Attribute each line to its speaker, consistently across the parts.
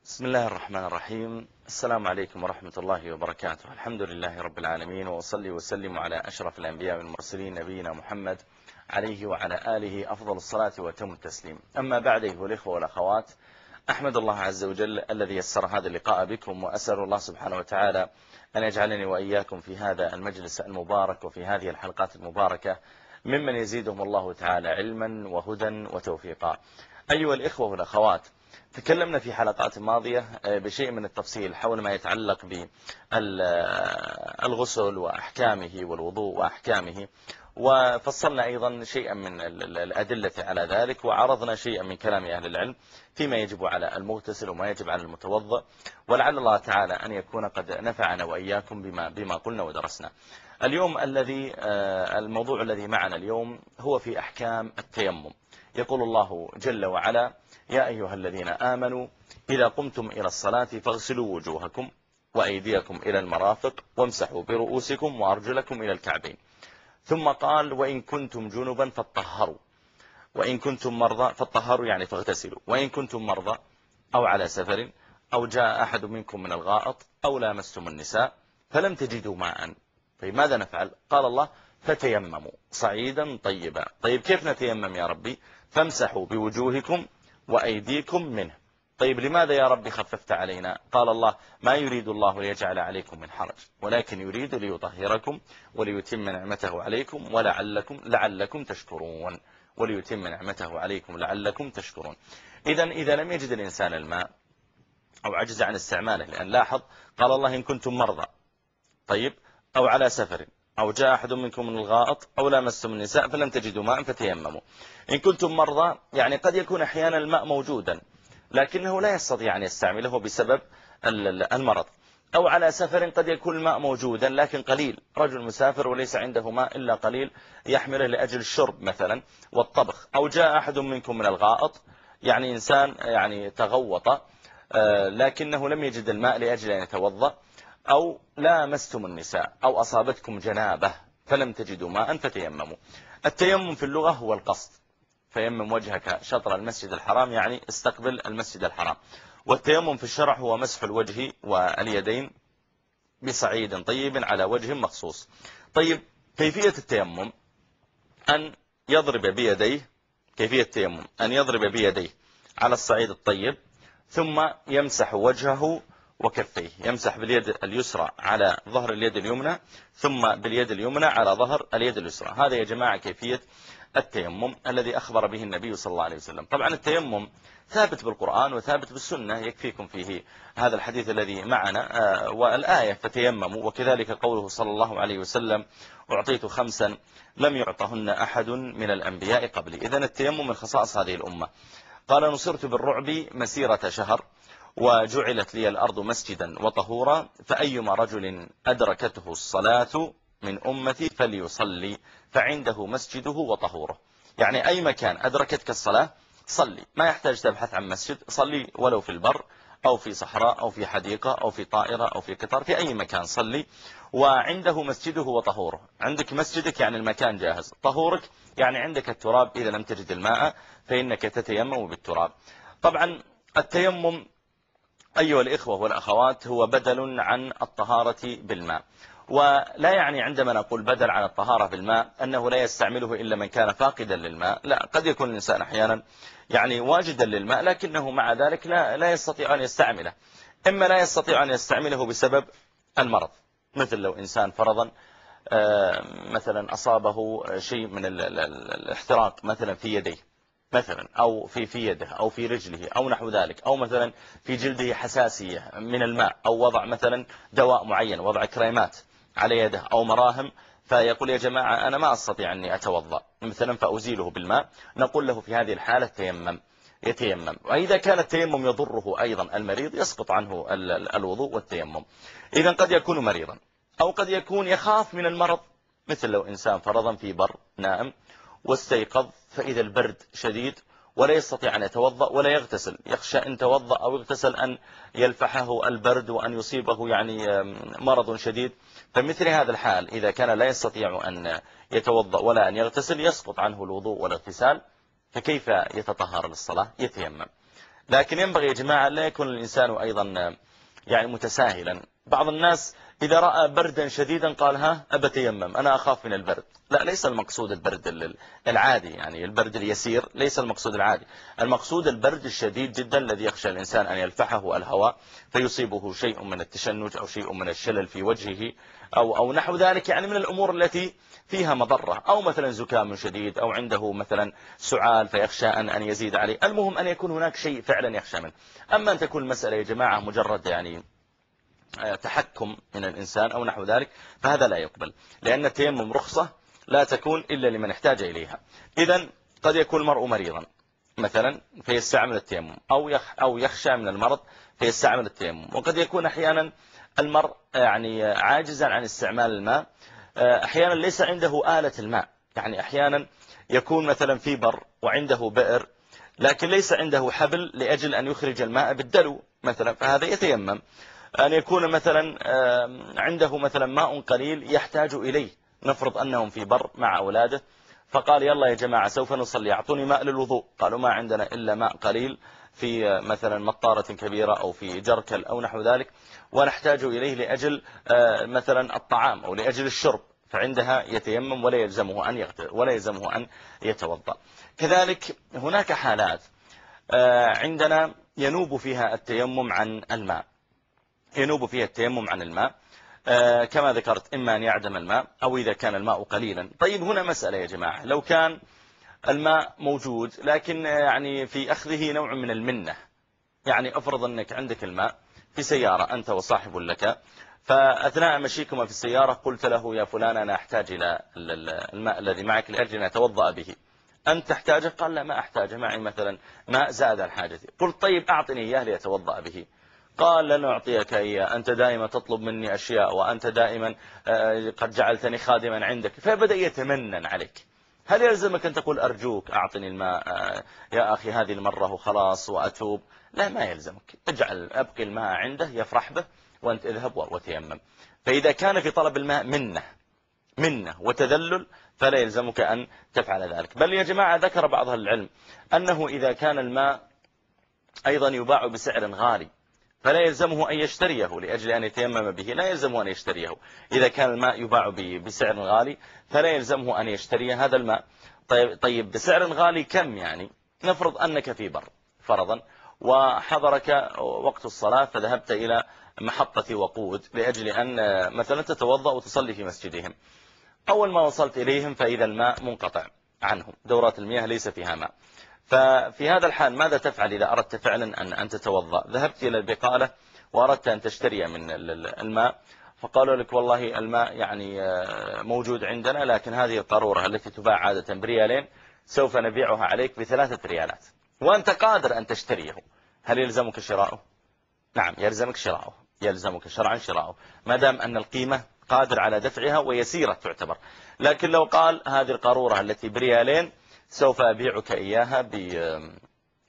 Speaker 1: بسم الله الرحمن الرحيم. السلام عليكم ورحمة الله وبركاته. الحمد لله رب العالمين، وأصلي وسلم على أشرف الأنبياء والمرسلين نبينا محمد عليه وعلى آله أفضل الصلاة وتم التسليم. أما بعد، أيها الإخوة والأخوات، أحمد الله عز وجل الذي يسر هذا اللقاء بكم، وأسأل الله سبحانه وتعالى أن يجعلني وإياكم في هذا المجلس المبارك وفي هذه الحلقات المباركة ممن يزيدهم الله تعالى علما وهدى وتوفيقا. أيها الإخوة والأخوات، تكلمنا في حلقات ماضية بشيء من التفصيل حول ما يتعلق بالغسل وأحكامه والوضوء وأحكامه، وفصلنا أيضا شيئا من الأدلة على ذلك، وعرضنا شيئا من كلام أهل العلم فيما يجب على المغتسل وما يجب على المتوضئ، ولعل الله تعالى أن يكون قد نفعنا وإياكم بما قلنا ودرسنا. اليوم الموضوع الذي معنا اليوم هو في أحكام التيمم. يقول الله جل وعلا: يا أيها الذين آمنوا إذا قمتم إلى الصلاة فاغسلوا وجوهكم وأيديكم إلى المرافق وامسحوا برؤوسكم وأرجلكم إلى الكعبين. ثم قال: وإن كنتم جنبا فاطهروا، وإن كنتم مرضى فاطهروا يعني فاغتسلوا، وإن كنتم مرضى أو على سفر أو جاء أحد منكم من الغائط أو لامستم النساء فلم تجدوا ماء. طيب ماذا نفعل؟ قال الله: فتيمموا صعيدا طيبا. طيب كيف نتيمم يا ربي؟ فامسحوا بوجوهكم وأيديكم منه. طيب لماذا يا ربي خففت علينا؟ قال الله: ما يريد الله ليجعل عليكم من حرج، ولكن يريد ليطهركم وليتم نعمته عليكم لعلكم تشكرون. وليتم نعمته عليكم لعلكم تشكرون. إذا لم يجد الإنسان الماء أو عجز عن استعماله، لأن لاحظ قال الله: إن كنتم مرضى، طيب، أو على سفر أو جاء أحد منكم من الغائط أو لامستم النساء فلم تجدوا ماء فتيمموا. إن كنتم مرضى يعني قد يكون أحيانا الماء موجودا لكنه لا يستطيع أن يستعمله بسبب المرض، أو على سفر قد يكون الماء موجودا لكن قليل، رجل مسافر وليس عنده ماء إلا قليل يحمله لأجل الشرب مثلا والطبخ. أو جاء أحد منكم من الغائط يعني إنسان تغوط لكنه لم يجد الماء لأجل أن يتوضأ. أو لامستم النساء أو أصابتكم جنابة فلم تجدوا ماء فتيمموا. التيمم في اللغة هو القصد، فيمم وجهك شطر المسجد الحرام يعني استقبل المسجد الحرام. والتيمم في الشرع هو مسح الوجه واليدين بصعيد طيب على وجه مخصوص. طيب كيفية التيمم أن يضرب بيديه، كيفية التيمم أن يضرب بيديه على الصعيد الطيب، ثم يمسح وجهه وكفيه. يمسح باليد اليسرى على ظهر اليد اليمنى، ثم باليد اليمنى على ظهر اليد اليسرى. هذا يا جماعة كيفية التيمم الذي أخبر به النبي صلى الله عليه وسلم. طبعا التيمم ثابت بالقرآن وثابت بالسنة، يكفيكم فيه هذا الحديث الذي معنا والآية: فتيمموا، وكذلك قوله صلى الله عليه وسلم: أعطيت 5 لم يعطهن أحد من الأنبياء قبلي. إذن التيمم من خصائص هذه الأمة. قال: نصرت بالرعب مسيرة شهر وجعلت لي الأرض مسجدا وطهورا، فأيما رجل أدركته الصلاة من أمتي فليصلي فعنده مسجده وطهوره. يعني أي مكان أدركتك الصلاة صلي، ما يحتاج تبحث عن مسجد، صلي ولو في البر أو في صحراء أو في حديقة أو في طائرة أو في قطار، في أي مكان صلي وعنده مسجده وطهوره. عندك مسجدك يعني المكان جاهز، طهورك يعني عندك التراب إذا لم تجد الماء فإنك تتيمم بالتراب. طبعا التيمم أيها الإخوة والأخوات هو بدل عن الطهارة بالماء، ولا يعني عندما نقول بدل عن الطهارة بالماء أنه لا يستعمله إلا من كان فاقدا للماء. لا، قد يكون الإنسان أحيانا واجدا للماء لكنه مع ذلك لا يستطيع أن يستعمله. إما لا يستطيع أن يستعمله بسبب المرض، مثل لو إنسان فرضا مثلا أصابه شيء من الاحتراق مثلا في يديه مثلا، أو في يده أو في رجله أو نحو ذلك، أو مثلا في جلده حساسية من الماء، أو وضع مثلا دواء معين، وضع كريمات على يده أو مراهم، فيقول: يا جماعة أنا ما أستطيع أني أتوضأ مثلا فأزيله بالماء. نقول له في هذه الحالة يتيمم. وإذا كان التيمم يضره أيضا المريض يسقط عنه الوضوء والتيمم. إذا قد يكون مريضا أو قد يكون يخاف من المرض، مثل لو إنسان فرضا في بر نائم واستيقظ فإذا البرد شديد ولا يستطيع أن يتوضأ ولا يغتسل، يخشى أن توضأ أو يغتسل أن يلفحه البرد وأن يصيبه مرض شديد. فمثل هذا الحال إذا كان لا يستطيع أن يتوضأ ولا أن يغتسل يسقط عنه الوضوء والاغتسال، فكيف يتطهر للصلاة؟ يتيمم. لكن ينبغي يا جماعة لا يكون الإنسان أيضا يعني متساهلا. بعض الناس إذا رأى بردا شديدا قال ها أبتيمم أنا أخاف من البرد. لا، ليس المقصود البرد العادي، يعني البرد اليسير ليس المقصود العادي. المقصود البرد الشديد جدا الذي يخشى الإنسان أن يلفحه الهواء فيصيبه شيء من التشنج أو شيء من الشلل في وجهه أو نحو ذلك، يعني من الأمور التي فيها مضرة، أو مثلا زكام شديد أو عنده مثلا سعال فيخشى أن يزيد عليه. المهم أن يكون هناك شيء فعلا يخشى منه. أما أن تكون المسألة يا جماعة مجرد يعني تحكم من الإنسان أو نحو ذلك فهذا لا يقبل، لأن التيمم رخصة لا تكون إلا لمن احتاج إليها. إذن قد يكون المرء مريضا مثلا فيستعمل التيمم، أو يخشى من المرض فيستعمل التيمم. وقد يكون أحيانا المرء يعني عاجزا عن استعمال الماء، أحيانا ليس عنده آلة الماء، يعني أحيانا يكون مثلا في بر وعنده بئر لكن ليس عنده حبل لأجل أن يخرج الماء بالدلو مثلا، فهذا يتيمم. أن يكون مثلا عنده مثلا ماء قليل يحتاج إليه، نفرض أنهم في بر مع أولاده فقال يلا يا جماعة سوف نصلي أعطوني ماء للوضوء، قالوا ما عندنا إلا ماء قليل في مثلا مطارة كبيرة أو في جركل أو نحو ذلك، ونحتاج إليه لأجل مثلا الطعام أو لأجل الشرب، فعندها يتيمم ولا يلزمه أن يغتسل ولا يلزمه أن يتوضأ. كذلك هناك حالات عندنا ينوب فيها التيمم عن الماء، ينوب فيها التيمم عن الماء كما ذكرت، إما أن يعدم الماء أو إذا كان الماء قليلا. طيب هنا مسألة يا جماعة، لو كان الماء موجود لكن يعني في أخذه نوع من المنة، يعني أفرض أنك عندك الماء في سيارة أنت وصاحب لك، فأثناء مشيكما في السيارة قلت له يا فلان أنا أحتاج إلى الماء الذي معك لأجل أن أتوضأ به، أنت تحتاجه؟ قال لا ما أحتاجه، معي مثلا ماء زاد عن حاجتي. قلت طيب أعطني إياه لأتوضأ به. قال لن أعطيك إياه، أنت دائما تطلب مني أشياء وأنت دائما قد جعلتني خادما عندك، فبدأ يتمنن عليك. هل يلزمك أن تقول أرجوك أعطني الماء يا أخي هذه المرة وخلاص وأتوب؟ لا، ما يلزمك، اجعل أبقي الماء عنده يفرح به وأنت اذهب وتيمم. فإذا كان في طلب الماء منة وتذلل فلا يلزمك أن تفعل ذلك. بل يا جماعة ذكر بعض أهل العلم أنه إذا كان الماء أيضا يباع بسعر غالي فلا يلزمه أن يشتريه لأجل أن يتيمم به، لا يلزمه أن يشتريه. إذا كان الماء يباع بسعر غالي فلا يلزمه أن يشتري هذا الماء. طيب بسعر غالي كم؟ يعني نفرض أنك في بر فرضا وحضرك وقت الصلاة فذهبت إلى محطة وقود لأجل أن مثلا تتوضأ وتصلي في مسجدهم. أول ما وصلت إليهم فإذا الماء منقطع عنهم، دورات المياه ليس فيها ماء. ففي هذا الحال ماذا تفعل إذا أردت فعلا أن تتوضأ؟ ذهبت إلى البقالة وأردت أن تشتري من الماء، فقالوا لك والله الماء يعني موجود عندنا لكن هذه القارورة التي تباع عادة بريالين سوف نبيعها عليك ب3 ريالات وأنت قادر أن تشتريه، هل يلزمك شراؤه؟ نعم يلزمك شراؤه، يلزمك شرعا شراؤه ما دام أن القيمة قادر على دفعها ويسيرة تعتبر. لكن لو قال هذه القارورة التي بريالين سوف أبيعك إياها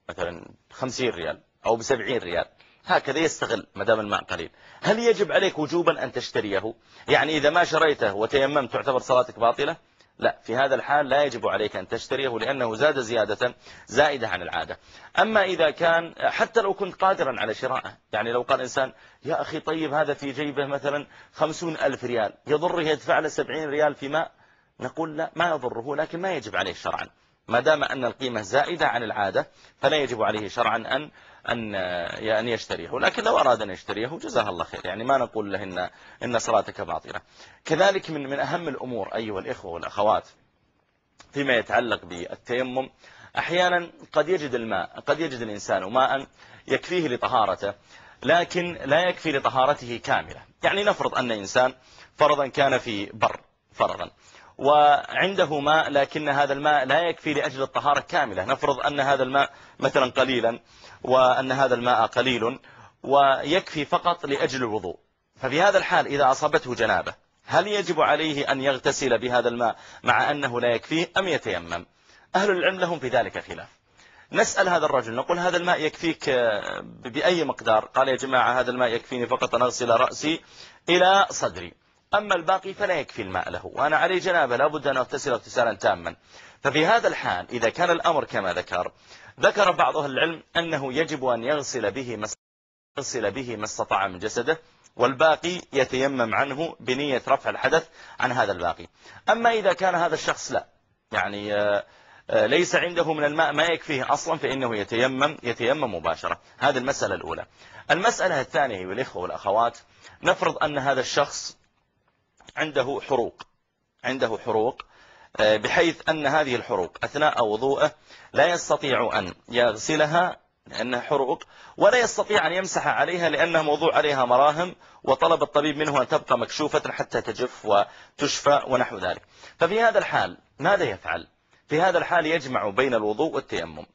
Speaker 1: مثلا 50 ريال أو ب70 ريال، هكذا يستغل ما دام الماء قليل، هل يجب عليك وجوبا أن تشتريه؟ يعني إذا ما شريته وتيممت تعتبر صلاتك باطلة؟ لا، في هذا الحال لا يجب عليك أن تشتريه لأنه زاد زيادة زائدة عن العادة. أما إذا كان حتى لو كنت قادرا على شرائه، يعني لو قال إنسان يا أخي طيب هذا في جيبه مثلا 50,000 ريال يضره يدفع له 70 ريال في ماء، نقول لا ما يضره لكن ما يجب عليه شرعا، ما دام أن القيمة زائدة عن العادة فلا يجب عليه شرعا أن يشتريه. لكن لو أراد أن يشتريه جزاه الله خير، يعني ما نقول له إن صلاتك باطلة. كذلك من أهم الأمور أيها الإخوة والأخوات فيما يتعلق بالتيمم، أحيانا قد يجد الإنسان ماء يكفيه لطهارته لكن لا يكفي لطهارته كاملة. يعني نفرض أن إنسان فرضا كان في بر فرضا وعنده ماء لكن هذا الماء لا يكفي لأجل الطهارة كاملة، نفرض أن هذا الماء مثلا قليلا وأن هذا الماء قليل ويكفي فقط لأجل الوضوء، ففي هذا الحال إذا أصابته جنابة هل يجب عليه أن يغتسل بهذا الماء مع أنه لا يكفيه أم يتيمم؟ أهل العلم لهم في ذلك خلاف. نسأل هذا الرجل نقول هذا الماء يكفيك بأي مقدار؟ قال يا جماعة هذا الماء يكفيني فقط أن أغسل رأسي إلى صدري. أما الباقي فلا يكفي الماء له، وأنا عليه جنابة لابد أن أغتسل اغتسالا تاما. ففي هذا الحال إذا كان الأمر كما ذكر بعض أهل العلم أنه يجب أن يغسل به ما استطاع من جسده، والباقي يتيمم عنه بنية رفع الحدث عن هذا الباقي. أما إذا كان هذا الشخص لا يعني ليس عنده من الماء ما يكفيه أصلا، فإنه يتيمم مباشرة. هذه المسألة الأولى. المسألة الثانية أيها الإخوة والأخوات، نفرض أن هذا الشخص عنده حروق بحيث أن هذه الحروق أثناء وضوءه لا يستطيع أن يغسلها لأنها حروق، ولا يستطيع أن يمسح عليها لأنها موضوع عليها مراهم، وطلب الطبيب منه أن تبقى مكشوفة حتى تجف وتشفى ونحو ذلك. ففي هذا الحال ماذا يفعل؟ في هذا الحال يجمع بين الوضوء والتيمم.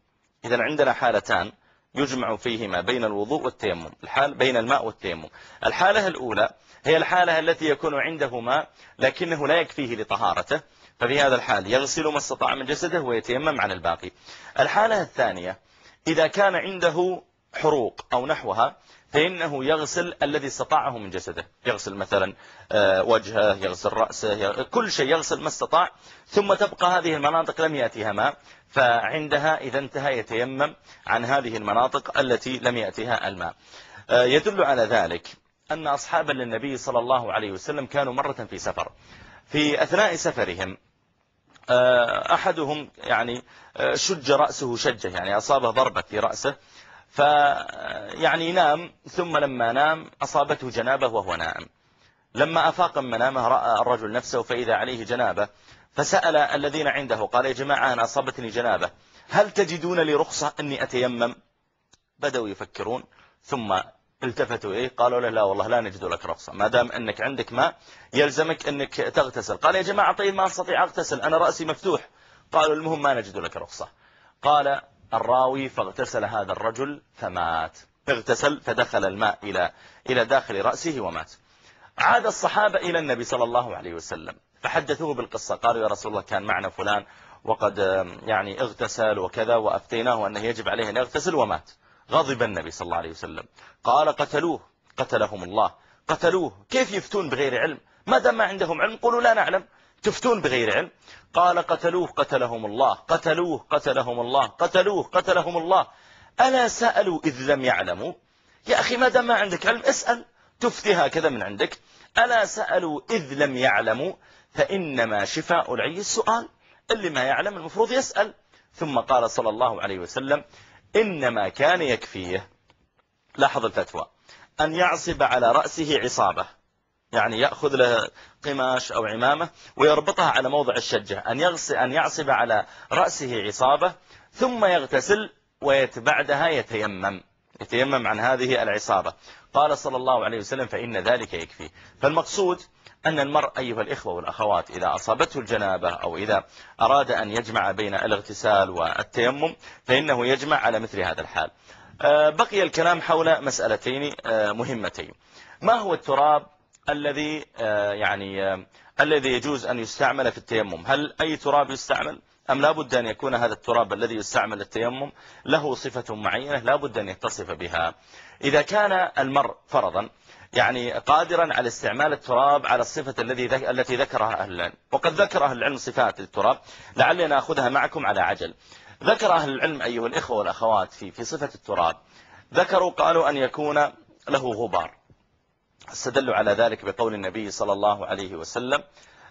Speaker 1: إذا عندنا حالتان يجمع فيهما بين الوضوء والتيمم، الحال بين الماء والتيمم. الحالة الأولى هي الحالة التي يكون عنده ماء لكنه لا يكفيه لطهارته، ففي هذا الحال يغسل ما استطاع من جسده ويتيمم عن الباقي. الحالة الثانية إذا كان عنده حروق أو نحوها، فإنه يغسل الذي استطاعه من جسده، يغسل مثلا وجهه، يغسل رأسه، كل شيء يغسل ما استطاع، ثم تبقى هذه المناطق لم يأتيها ماء، فعندها إذا انتهى يتيمم عن هذه المناطق التي لم يأتيها الماء. يدل على ذلك أن أصحابا للنبي صلى الله عليه وسلم كانوا مرة في سفر، في أثناء سفرهم أحدهم يعني شج رأسه شجة، يعني أصابه ضربة في رأسه، فيعني نام، ثم لما نام أصابته جنابة وهو نائم. لما أفاق من منامه رأى الرجل نفسه فإذا عليه جنابة، فسأل الذين عنده قال: يا جماعة أنا أصابتني جنابة، هل تجدون لي رخصة أني أتيمم؟ بدأوا يفكرون، ثم التفتوا إيه؟ قالوا له: لا والله لا نجد لك رخصة، ما دام أنك عندك ماء يلزمك أنك تغتسل. قال: يا جماعة طيب ما أستطيع أغتسل، أنا رأسي مفتوح. قالوا: المهم ما نجد لك رخصة. قال الراوي: فاغتسل هذا الرجل فمات. اغتسل فدخل الماء إلى داخل رأسه ومات. عاد الصحابة إلى النبي صلى الله عليه وسلم فحدثوه بالقصة، قالوا: يا رسول الله كان معنا فلان وقد يعني اغتسل وكذا، وأفتيناه أنه يجب عليه أن يغتسل ومات. غضب النبي صلى الله عليه وسلم، قال: قتلوه قتلهم الله، قتلوه. كيف يفتون بغير علم؟ ما دام ما عندهم علم قولوا لا نعلم، تفتون بغير علم. قال: قتلوه قتلهم الله، قتلوه قتلهم الله، قتلوه قتلهم الله. ألا سألوا إذ لم يعلموا؟ يا أخي ما دام ما عندك علم اسأل، تفتي هكذا من عندك. ألا سألوا إذ لم يعلموا، فإنما شفاء العي السؤال، اللي ما يعلم المفروض يسأل. ثم قال صلى الله عليه وسلم: إنما كان يكفيه، لاحظ الفتوى، أن يعصب على رأسه عصابة، يعني يأخذ له قماش أو عمامة ويربطها على موضع الشجة، أن يعصب على رأسه عصابة، ثم يغتسل وبعدها يتيمم عن هذه العصابة. قال صلى الله عليه وسلم: فإن ذلك يكفي. فالمقصود أن المرء أيها الإخوة والأخوات إذا أصابته الجنابة أو إذا أراد أن يجمع بين الاغتسال والتيمم فإنه يجمع على مثل هذا الحال. بقي الكلام حول مسألتين مهمتين. ما هو التراب الذي الذي يجوز أن يستعمل في التيمم؟ هل أي تراب يستعمل أم لا بد أن يكون هذا التراب الذي يستعمل التيمم له صفة معينة لا بد أن يتصف بها؟ إذا كان المرء فرضا يعني قادرا على استعمال التراب على الصفة التي ذكرها أهل العلم، وقد ذكر أهل العلم صفات التراب لعلنا نأخذها معكم على عجل. ذكر أهل العلم أيها الإخوة والأخوات في صفة التراب، قالوا أن يكون له غبار، استدلوا على ذلك بقول النبي صلى الله عليه وسلم،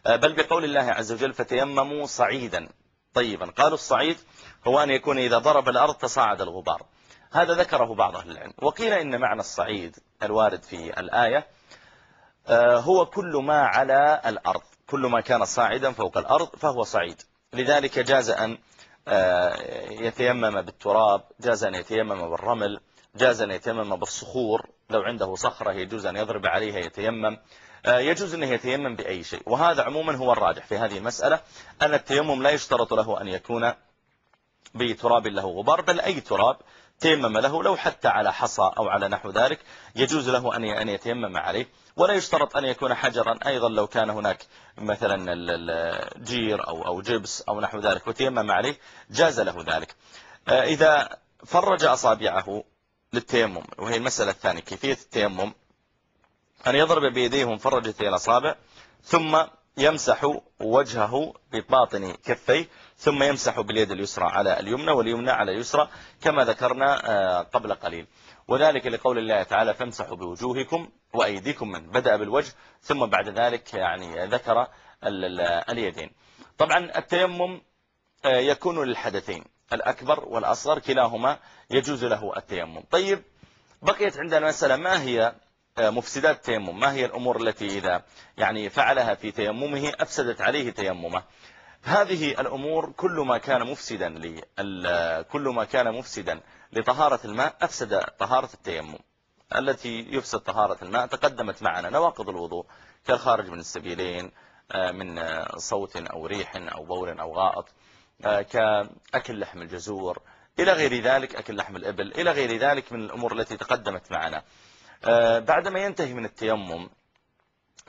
Speaker 1: بل بقول الله عز وجل: فتيمموا صعيدا طيبا. قالوا الصعيد هو أن يكون إذا ضرب الأرض تصاعد الغبار. هذا ذكره بعض أهل العلم. وقيل إن معنى الصعيد الوارد في الآية هو كل ما على الأرض، كل ما كان صاعدا فوق الأرض فهو صعيد. لذلك جاز أن يتيمم بالتراب، جاز أن يتيمم بالرمل، جاز أن يتيمم بالصخور، لو عنده صخرة يجوز أن يضرب عليها يتيمم، يجوز أنه يتيمم بأي شيء. وهذا عموما هو الراجح في هذه المسألة، أن التيمم لا يشترط له أن يكون بتراب له غبار، بل أي تراب تيمم له، لو حتى على حصى أو على نحو ذلك يجوز له أن يتيمم عليه. ولا يشترط أن يكون حجرا أيضا، لو كان هناك مثلا الجير أو جبس أو نحو ذلك وتيمم عليه جاز له ذلك. إذا فرج أصابعه للتيمم، وهي المسألة الثانية كيفية التيمم، أن يضرب بيديه مفرجة الأصابع ثم يمسح وجهه بباطن كفيه، ثم يمسح باليد اليسرى على اليمنى واليمنى على اليسرى كما ذكرنا قبل قليل، وذلك لقول الله تعالى فامسحوا بوجوهكم وأيديكم، من بدأ بالوجه ثم بعد ذلك يعني ذكر اليدين. طبعا التيمم يكون للحدثين الأكبر والأصغر كلاهما يجوز له التيمم. طيب بقيت عندنا مسألة، ما هي مفسدات التيمم؟ ما هي الأمور التي إذا يعني فعلها في تيممه أفسدت عليه تيممه؟ هذه الأمور كل ما كان مفسدا لطهارة الماء أفسد طهارة التيمم. التي يفسد طهارة الماء تقدمت معنا، نواقض الوضوء كالخارج من السبيلين، من صوت أو ريح أو بول أو غائط، كأكل لحم الجزور إلى غير ذلك، أكل لحم الإبل إلى غير ذلك من الأمور التي تقدمت معنا. بعدما ينتهي من التيمم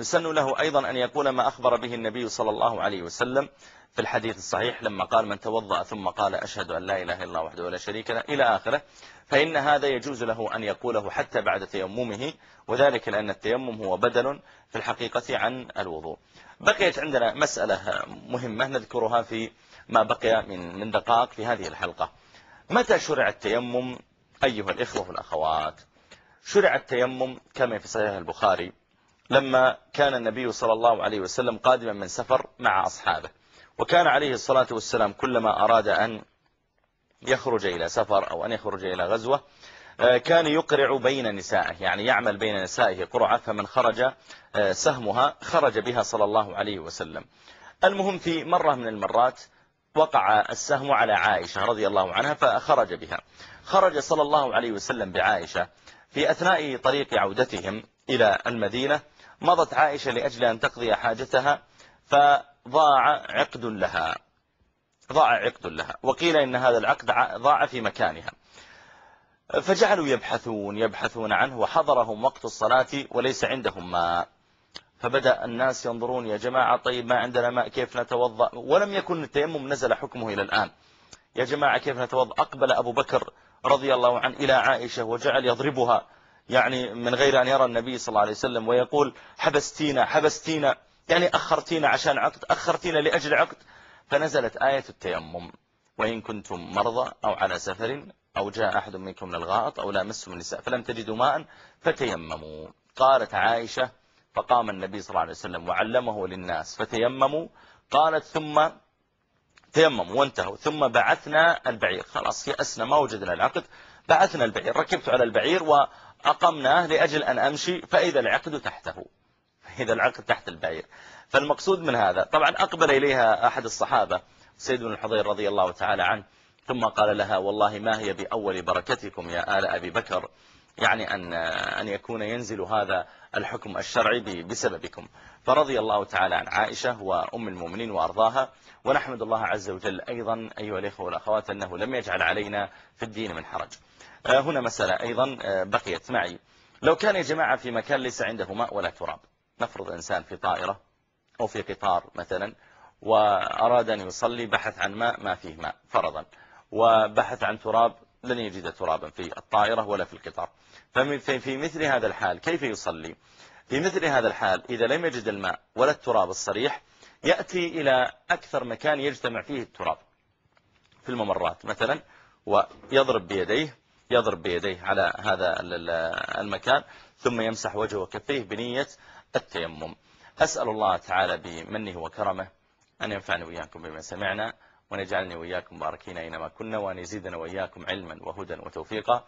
Speaker 1: يسن له أيضا أن يقول ما أخبر به النبي صلى الله عليه وسلم في الحديث الصحيح لما قال من توضأ ثم قال أشهد أن لا إله إلا الله وحده لا شريك له إلى آخره، فإن هذا يجوز له أن يقوله حتى بعد تيممه، وذلك لأن التيمم هو بدل في الحقيقة عن الوضوء. بقيت عندنا مسألة مهمة نذكرها في ما بقي من دقائق في هذه الحلقة. متى شرع التيمم أيها الإخوة والأخوات؟ شرع التيمم كما في صحيح البخاري لما كان النبي صلى الله عليه وسلم قادما من سفر مع أصحابه، وكان عليه الصلاة والسلام كلما أراد أن يخرج إلى سفر أو أن يخرج إلى غزوة كان يقرع بين نسائه، يعني يعمل بين نسائه قرعة، فمن خرج سهمها خرج بها صلى الله عليه وسلم. المهم في مرة من المرات وقع السهم على عائشة رضي الله عنها فخرج بها. خرج صلى الله عليه وسلم بعائشة في أثناء طريق عودتهم إلى المدينة، مضت عائشة لأجل أن تقضي حاجتها فضاع عقد لها، وقيل إن هذا العقد ضاع في مكانها، فجعلوا يبحثون عنه، وحضرهم وقت الصلاة وليس عندهم ماء، فبدأ الناس ينظرون يا جماعة طيب ما عندنا ماء كيف نتوضأ؟ ولم يكن التيمم نزل حكمه إلى الآن. يا جماعة كيف نتوضأ؟ أقبل أبو بكر رضي الله عنه إلى عائشة وجعل يضربها يعني من غير أن يرى النبي صلى الله عليه وسلم، ويقول حبستينا يعني أخرتينا عشان عقد، أخرتينا لأجل عقد. فنزلت آية التيمم وإن كنتم مرضى أو على سفر أو جاء أحد منكم من الغائط أو لامستم النساء فلم تجدوا ماء فتيمموا. قالت عائشة فقام النبي صلى الله عليه وسلم وعلمه للناس فتيمموا. قالت ثم تيمموا وانتهوا، ثم بعثنا البعير، خلاص يأسنا ما وجدنا العقد، بعثنا البعير، ركبت على البعير وأقمناه لأجل أن أمشي فإذا العقد تحته، فإذا العقد تحت البعير. فالمقصود من هذا طبعا أقبل إليها أحد الصحابة سيد بن الحضير رضي الله تعالى عنه ثم قال لها والله ما هي بأول بركتكم يا آل أبي بكر، يعني أن يكون ينزل هذا الحكم الشرعي بسببكم. فرضي الله تعالى عن عائشة وأم المؤمنين وأرضاها، ونحمد الله عز وجل أيضا أيها الإخوة والأخوات أنه لم يجعل علينا في الدين من حرج. هنا مسألة أيضا بقيت معي، لو كان يا جماعة في مكان ليس عنده ماء ولا تراب، نفرض إنسان في طائرة أو في قطار مثلا وأراد أن يصلي، بحث عن ماء ما فيه ماء فرضا، وبحث عن تراب لن يجد ترابا في الطائرة ولا في القطار، ففي مثل هذا الحال كيف يصلي؟ في مثل هذا الحال إذا لم يجد الماء ولا التراب الصريح يأتي إلى أكثر مكان يجتمع فيه التراب في الممرات مثلا، ويضرب بيديه على هذا المكان، ثم يمسح وجهه وكفيه بنية التيمم. أسأل الله تعالى بمنه وكرمه أن ينفعني وإياكم بما سمعنا، وأن يجعلني وإياكم مباركين أينما كنا، وأن يزيدنا وإياكم علما وهدى وتوفيقا،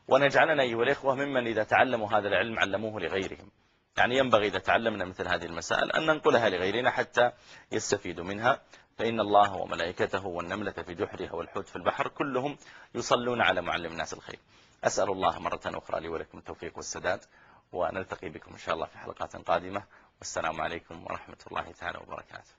Speaker 1: وأن يجعلنا أيها الإخوة ممن إذا تعلموا هذا العلم علموه لغيرهم. يعني ينبغي إذا تعلمنا مثل هذه المسائل أن ننقلها لغيرنا حتى يستفيدوا منها، فإن الله وملائكته والنملة في جحرها والحوت في البحر كلهم يصلون على معلم الناس الخير. أسأل الله مرة أخرى لي ولكم التوفيق والسداد، ونلتقي بكم إن شاء الله في حلقات قادمة، والسلام عليكم ورحمة الله تعالى وبركاته.